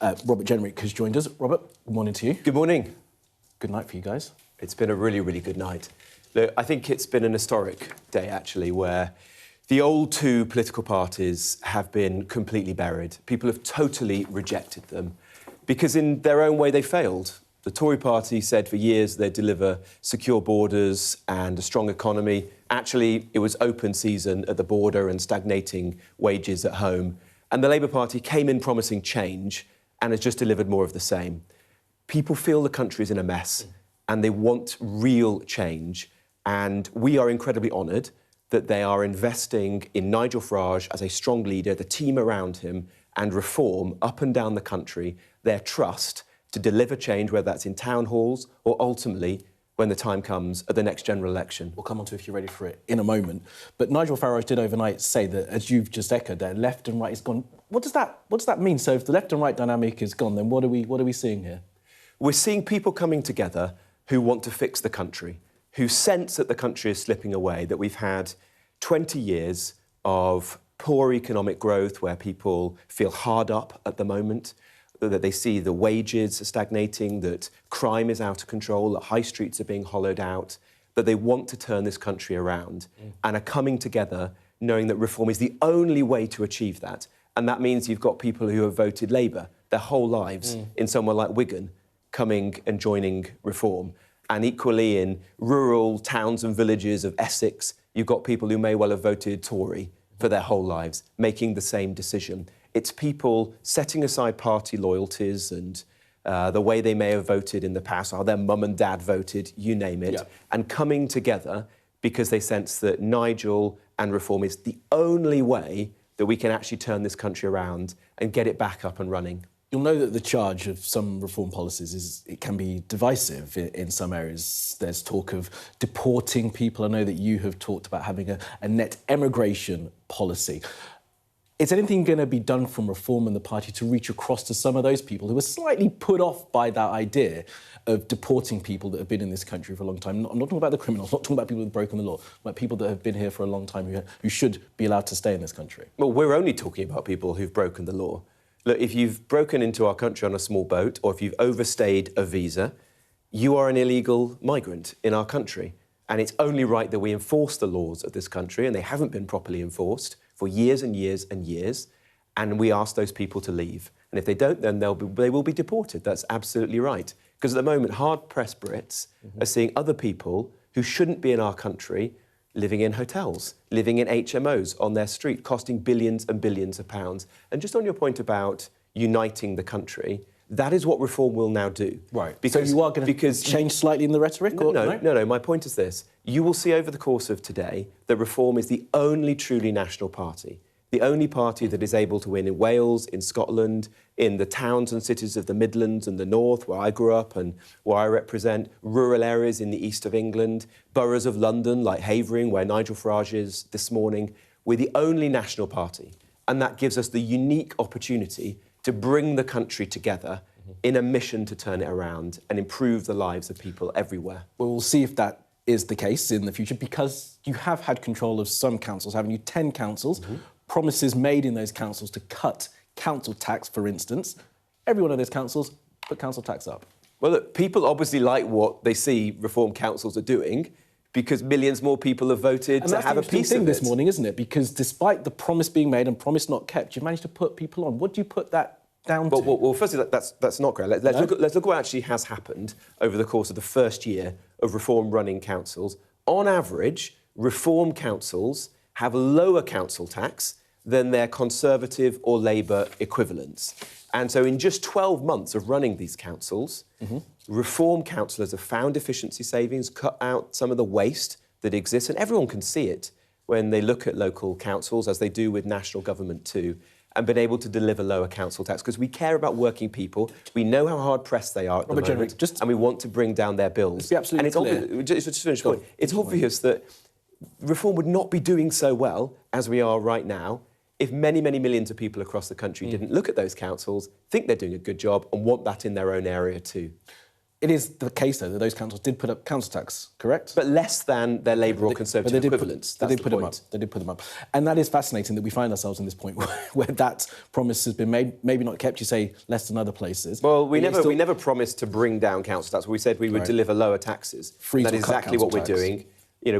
Robert Jenrick has joined us. Robert, good morning to you. Good morning. Good night for you guys. It's been a really, really good night. Look, I think it's been an historic day, actually, where the old two political parties have been completely buried. People have totally rejected them because in their own way they failed. The Tory party said for years they'd deliver secure borders and a strong economy. Actually, it was open season at the border and stagnating wages at home. And the Labour Party came in promising change and has just delivered more of the same. People feel the country's in a mess and they want real change. And we are incredibly honoured that they are investing in Nigel Farage as a strong leader, the team around him, and reform up and down the country, their trust to deliver change, whether that's in town halls or ultimately, when the time comes, at the next general election. We'll come on to if you're ready for it in a moment. But Nigel Farage did overnight say that, as you've just echoed there, left and right is gone. What does that mean? So if the left and right dynamic is gone, then what are we seeing here? We're seeing people coming together who want to fix the country, who sense that the country is slipping away, that we've had 20 years of poor economic growth where people feel hard up at the moment, that they see the wages are stagnating, that crime is out of control, that high streets are being hollowed out, that they want to turn this country around and are coming together knowing that reform is the only way to achieve that. And that means you've got people who have voted Labour their whole lives in somewhere like Wigan coming and joining reform. And equally in rural towns and villages of Essex, you've got people who may well have voted Tory for their whole lives, making the same decision. It's people setting aside party loyalties and the way they may have voted in the past, how their mum and dad voted, you name it, and coming together because they sense that Nigel and reform is the only way that we can actually turn this country around and get it back up and running. You'll know that the charge of some reform policies is it can be divisive in some areas. There's talk of deporting people. I know that you have talked about having a net emigration policy. Is anything going to be done from Reform and the party to reach across to some of those people who are slightly put off by that idea of deporting people that have been in this country for a long time? I'm not talking about the criminals, I'm not talking about people who have broken the law, but people that have been here for a long time who should be allowed to stay in this country. Well, we're only talking about people who've broken the law. Look, if you've broken into our country on a small boat or if you've overstayed a visa, you are an illegal migrant in our country. And it's only right that we enforce the laws of this country, and they haven't been properly enforced for years and years and years, and we ask those people to leave. And if they don't, then they will be deported. That's absolutely right. Because at the moment, hard-pressed Brits are seeing other people who shouldn't be in our country living in hotels, living in HMOs on their street, costing billions and billions of pounds. And just on your point about uniting the country, that is what reform will now do. Right. Because, so you are going to change slightly in the rhetoric? No. My point is this. You will see over the course of today that reform is the only truly national party, the only party that is able to win in Wales, in Scotland, in the towns and cities of the Midlands and the North, where I grew up and where I represent, rural areas in the east of England, boroughs of London like Havering, where Nigel Farage is this morning. We're the only national party, and that gives us the unique opportunity to bring the country together in a mission to turn it around and improve the lives of people everywhere. Well, we'll see if that is the case in the future, because you have had control of some councils, haven't you? 10 councils, promises made in those councils to cut council tax, for instance. Every one of those councils put council tax up. Well, look, people obviously like what they see reform councils are doing because millions more people have voted to have a piece of it. And that's the interesting thing this morning, isn't it? Because despite the promise being made and promise not kept, you've managed to put people on. What do you put that down to? Well, firstly, that's not correct. Let's look at what actually has happened over the course of the first year of reform running councils. On average, reform councils have lower council tax than their Conservative or Labour equivalents. And so in just 12 months of running these councils, reform councillors have found efficiency savings, cut out some of the waste that exists, and everyone can see it when they look at local councils, as they do with national government too, and been able to deliver lower council tax, because we care about working people. We know how hard-pressed they are at the moment, and we want to bring down their bills. Be absolutely clear. Just to finish the point, it's obvious that reform would not be doing so well as we are right now if many, many millions of people across the country didn't look at those councils, think they're doing a good job and want that in their own area too. It is the case, though, that those councils did put up council tax, correct? But less than their Labour or Conservative equivalents. They did put them up. They did put them up. And that is fascinating that we find ourselves in this point where that promise has been made, maybe not kept, you say, less than other places. Well, we never promised to bring down council tax. We said we would deliver lower taxes. That is exactly what we're doing.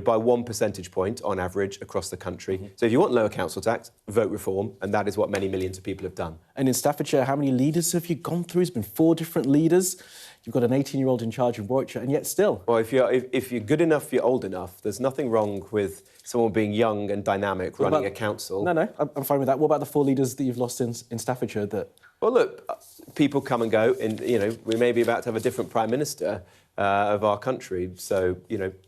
By 1 percentage point on average across the country. So if you want lower council tax, vote Reform, and that is what many millions of people have done. And in Staffordshire, how many leaders have you gone through? It's been 4 different leaders. You've got an 18-year-old in charge of Warwickshire, and yet still. Well, if you're good enough, you're old enough. There's nothing wrong with someone being young and dynamic running a council. No, I'm fine with that. What about the 4 leaders that you've lost in Staffordshire? Well, look, people come and go, and we may be about to have a different prime minister of our country. So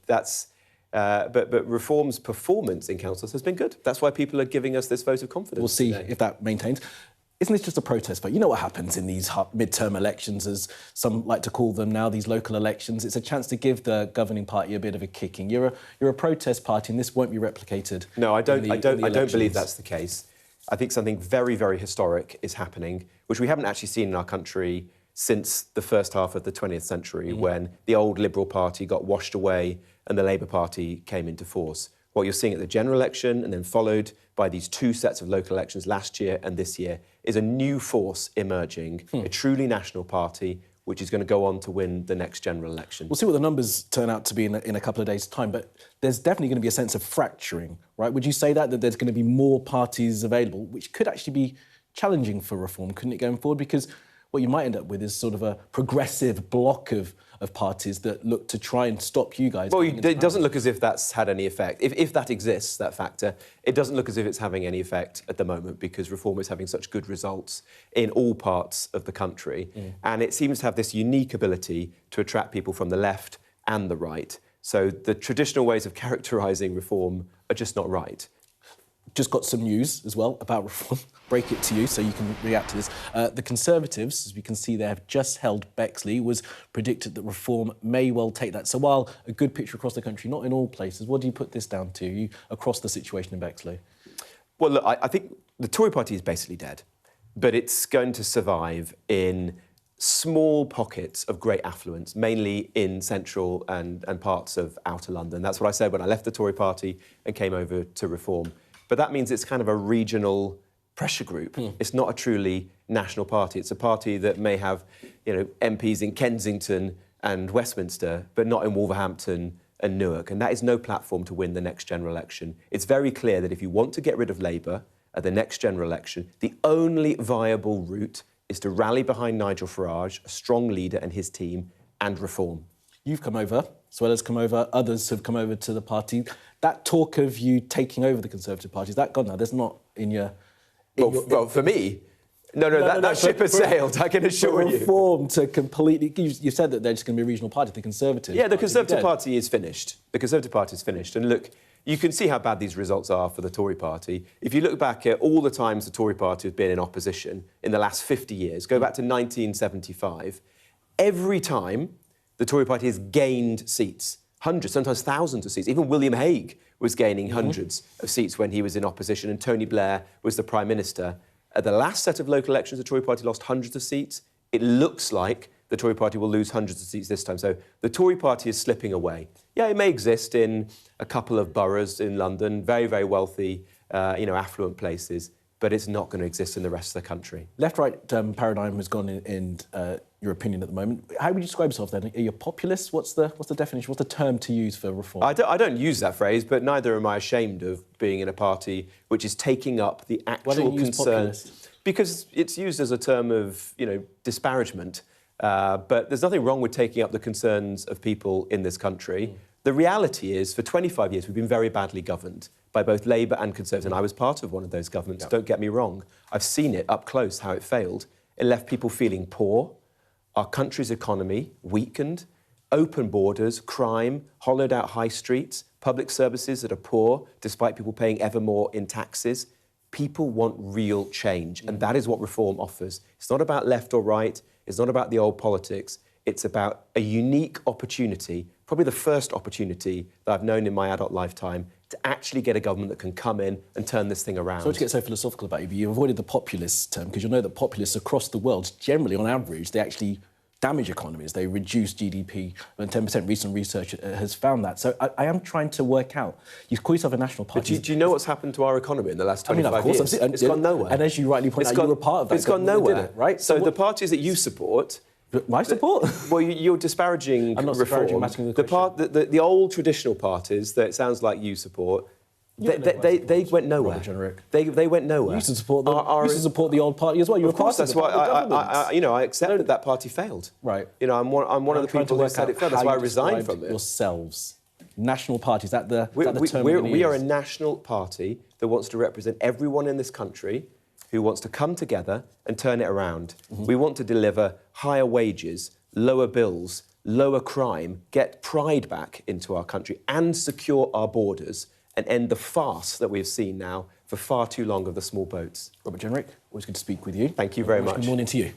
that's. But Reform's performance in councils has been good. That's why people are giving us this vote of confidence. We'll see if that maintains. Isn't this just a protest vote? You know what happens in these midterm elections, as some like to call them now, these local elections. It's a chance to give the governing party a bit of a kicking. You're a protest party, and this won't be replicated. No, I don't believe that's the case. I think something very, very historic is happening, which we haven't actually seen in our country since the first half of the 20th century, when the old Liberal Party got washed away and the Labour Party came into force. What you're seeing at the general election, and then followed by these 2 sets of local elections last year and this year, is a new force emerging, a truly national party, which is going to go on to win the next general election. We'll see what the numbers turn out to be in a couple of days' time, but there's definitely going to be a sense of fracturing, right? Would you say that there's going to be more parties available, which could actually be challenging for Reform, couldn't it, going forward? Because what you might end up with is sort of a progressive block of parties that look to try and stop you guys. Well, it doesn't look as if that's had any effect. If that exists, that factor, it doesn't look as if it's having any effect at the moment, because Reform is having such good results in all parts of the country. And it seems to have this unique ability to attract people from the left and the right. So the traditional ways of characterising Reform are just not right. Just got some news as well about Reform. Break it to you so you can react to this. The Conservatives, as we can see there, have just held Bexley. It was predicted that Reform may well take that. So while a good picture across the country, not in all places, what do you put this down to, across the situation in Bexley? Well, look, I think the Tory party is basically dead, but it's going to survive in small pockets of great affluence, mainly in central and parts of outer London. That's what I said when I left the Tory party and came over to Reform. But that means it's kind of a regional pressure group. It's not a truly national party. It's a party that may have, MPs in Kensington and Westminster, but not in Wolverhampton and Newark. And that is no platform to win the next general election. It's very clear that if you want to get rid of Labour at the next general election, the only viable route is to rally behind Nigel Farage, a strong leader, and his team, and Reform. You've come over, as well as come over, others have come over to the party. That talk of you taking over the Conservative Party, is that gone now? There's not in your... Well, for me, that ship has sailed, I can assure you. Reform to completely... You said that they're just going to be a regional party, the Conservative Yeah, the Conservative Party is finished. The Conservative Party is finished. And look, you can see how bad these results are for the Tory party. If you look back at all the times the Tory party has been in opposition in the last 50 years, go back to 1975, every time the Tory party has gained seats, hundreds, sometimes thousands of seats. Even William Hague was gaining hundreds of seats when he was in opposition, and Tony Blair was the Prime Minister. At the last set of local elections, the Tory party lost hundreds of seats. It looks like the Tory party will lose hundreds of seats this time. So the Tory party is slipping away. Yeah, it may exist in a couple of boroughs in London, very, very wealthy, affluent places, but it's not going to exist in the rest of the country. Left-right paradigm has gone in your opinion at the moment. How would you describe yourself then? Are you a populist? What's the definition? What's the term to use for Reform? I don't use that phrase, but neither am I ashamed of being in a party which is taking up the actual Why don't you use populist? Because it's used as a term of, disparagement. But there's nothing wrong with taking up the concerns of people in this country. The reality is, for 25 years, we've been very badly governed by both Labour and Conservative, and I was part of one of those governments, don't get me wrong. I've seen it up close, how it failed. It left people feeling poor, our country's economy weakened, open borders, crime, hollowed out high streets, public services that are poor, despite people paying ever more in taxes. People want real change, and that is what Reform offers. It's not about left or right, it's not about the old politics, it's about a unique opportunity, probably the first opportunity that I've known in my adult lifetime, to actually get a government that can come in and turn this thing around. Sorry to get so philosophical about you, but you avoided the populist term, because you'll know that populists across the world, generally, on average, they actually damage economies. They reduce GDP by 10%. Recent research has found that. So I am trying to work out. You call yourself a national party. But do you know what's happened to our economy in the last 25 years? It's gone nowhere. And as you rightly point out, you were part of that. It's gone nowhere, right? So the parties that you support... My support? Well, you're disparaging I'm not reform. disparaging, I'm asking the question. The old traditional parties that it sounds like you support, they went nowhere. Jenrick. They went nowhere. You used to support the old party as well. You were part of that's why I accept that party failed. Right. I'm one of the people who said it failed. That's why I resigned from it. Yourselves, national parties. Is that the term? We are a national party that wants to represent everyone in this country, who wants to come together and turn it around. Mm-hmm. We want to deliver higher wages, lower bills, lower crime, get pride back into our country and secure our borders and end the farce that we've seen now for far too long of the small boats. Robert Jenrick, always good to speak with you. Thank you very much. Good morning to you.